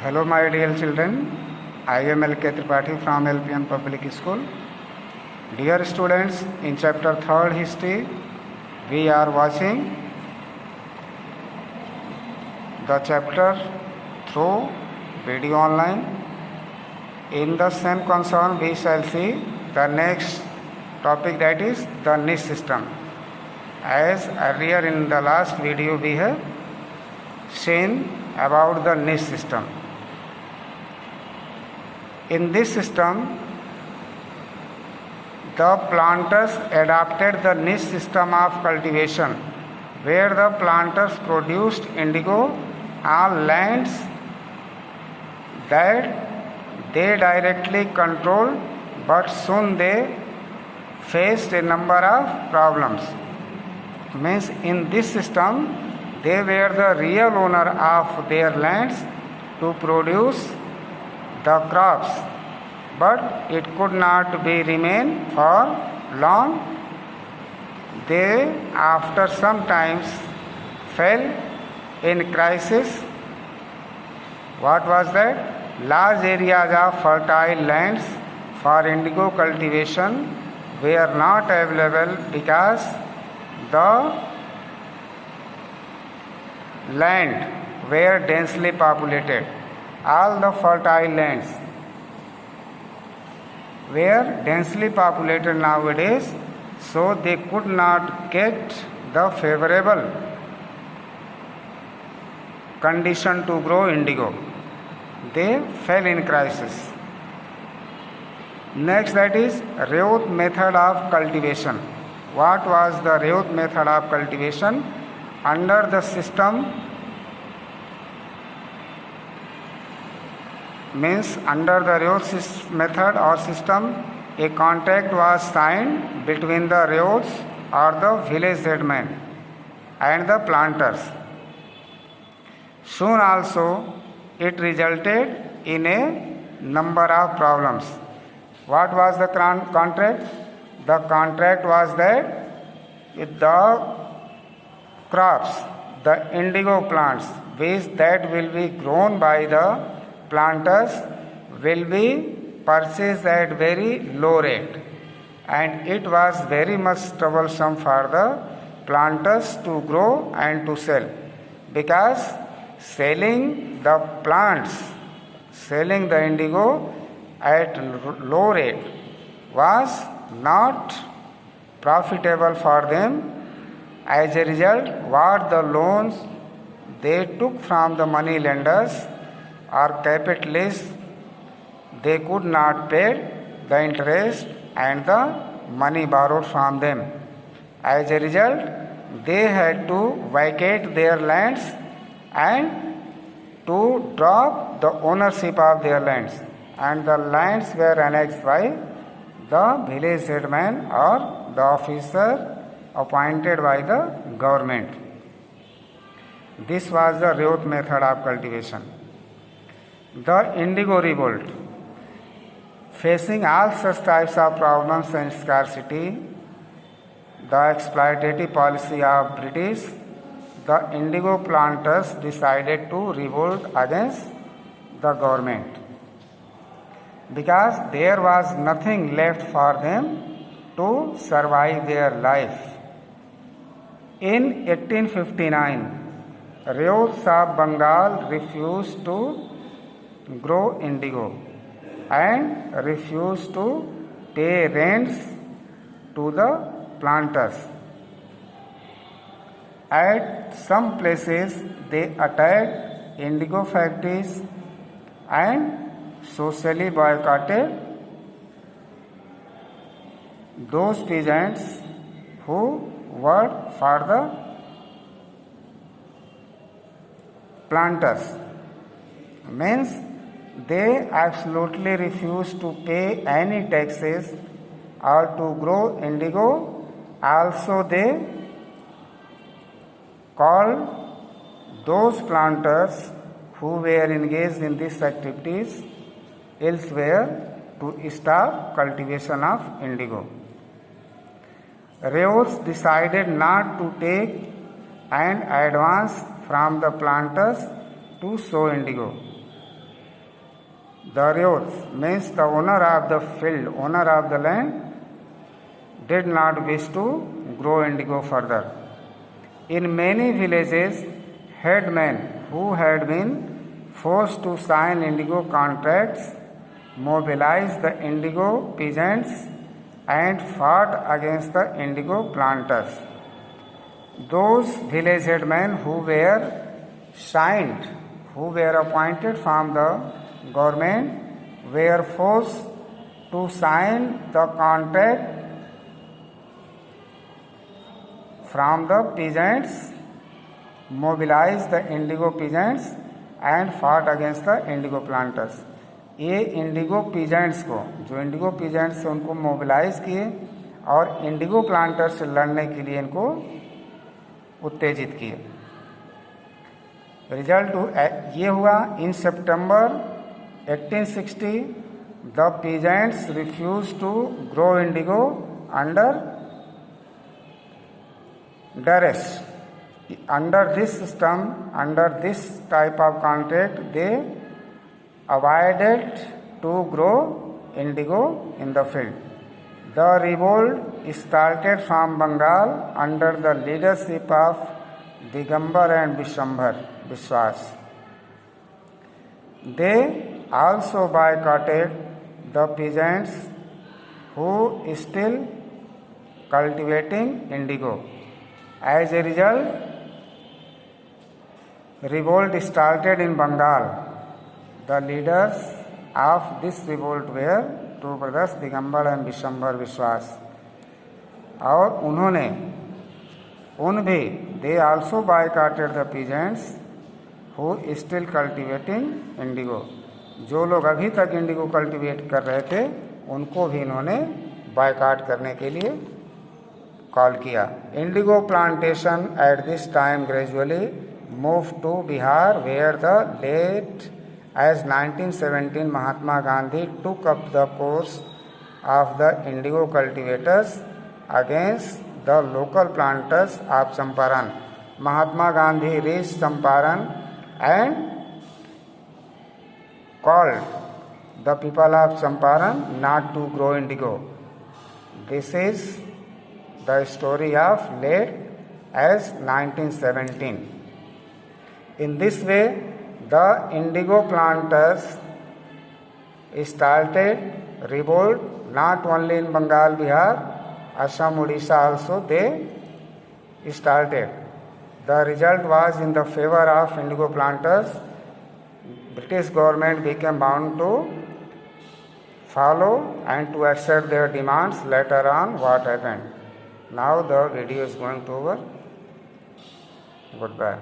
Hello, my dear children. I am L.K. Tripathi from LPN Public School. Dear students, in chapter 3rd History, we are watching the chapter through video online. In the same concern, we shall see the next topic, that is the niche system. As earlier in the last video we have seen about the niche system. In this system, the planters adopted the niche system of cultivation, where the planters produced indigo on lands that they directly controlled, but soon they faced a number of problems. Means in this system, they were the real owner of their lands to produce the crops, but it could not be remain for long. They after some times fell in crisis. What was that? Large areas of fertile lands for indigo cultivation were not available because the land were densely populated. All the fertile lands were densely populated nowadays, so they could not get the favorable condition to grow indigo. They fell in crisis. Next, that is Reuth method of cultivation. What was the Reuth method of cultivation? Under the system, means under the Reuth method or system, a contract was signed between the Reuths or the village headmen and the planters. Soon also it resulted in a number of problems. What was the contract? The contract was that with the crops, the indigo plants, which that will be grown by the planters, will be purchased at very low rate, and it was very much troublesome for the planters to grow and to sell, because selling the plants, selling the indigo at low rate was not profitable for them. As a result, what the loans they took from the money lenders or capitalists, they could not pay the interest and the money borrowed from them. As a result, they had to vacate their lands and to drop the ownership of their lands, and the lands were annexed by the village headman or the officer appointed by the government. This was the Reuth method of cultivation. The indigo revolt. Facing all such types of problems and scarcity, the exploitative policy of British, the indigo planters decided to revolt against the government, because there was nothing left for them to survive their life. In 1859, Reuths of Bengal refused to grow indigo and refused to pay rents to the planters. At some places, they attacked indigo factories and socially boycotted those peasants who worked for the planters. Means they absolutely refused to pay any taxes or to grow indigo. Also, they called those planters who were engaged in these activities elsewhere to stop cultivation of indigo. Reuths decided not to take an advance from the planters to sow indigo. The ryots means the owner of the field, owner of the land, did not wish to grow indigo further. In many villages, headmen who had been forced to sign indigo contracts mobilized the indigo peasants and fought against the indigo planters. Those village headmen who were signed, who were appointed from the government, were forced to sign the contract from the peasants, mobilized the indigo peasants and fought against the indigo planters. ये Indigo peasants को, जो Indigo peasants से उनको mobilise किए और Indigo planter से लड़ने के लिए इनको उत्तेजित किए. रिजल्ट ये हुआ, in September 1860 the peasants refuse to grow indigo under duress. Under this system, under this type of contract, they avoided to grow indigo in the field. The revolt started from Bengal under the leadership of Digambar and Vishwas. They also boycotted the peasants who still cultivating indigo. As a result, revolt started in Bengal. The leaders of this revolt were two brothers Digambar and Vishwambar Vishwas. और उन्होंने they also boycotted the peasants who still cultivating indigo. जो लोग अभी तक Indigo cultivate कर रहे थे उनको भी इन्होंने बायकॉट करने के लिए कॉल किया. Indigo plantation at this time gradually move to Bihar where the late as 1917 Mahatma Gandhi took up the course of the indigo cultivators against the local planters of Champaran. Mahatma Gandhi reach Champaran and called the people of Champaran not to grow indigo. This is the story of late as 1917. In this way, the indigo planters started revolt not only in Bengal, Bihar, Assam, Odisha also they started. The result was in the favor of indigo planters. British government became bound to follow and to accept their demands. Later on, what happened? Now the video is going to over. Goodbye.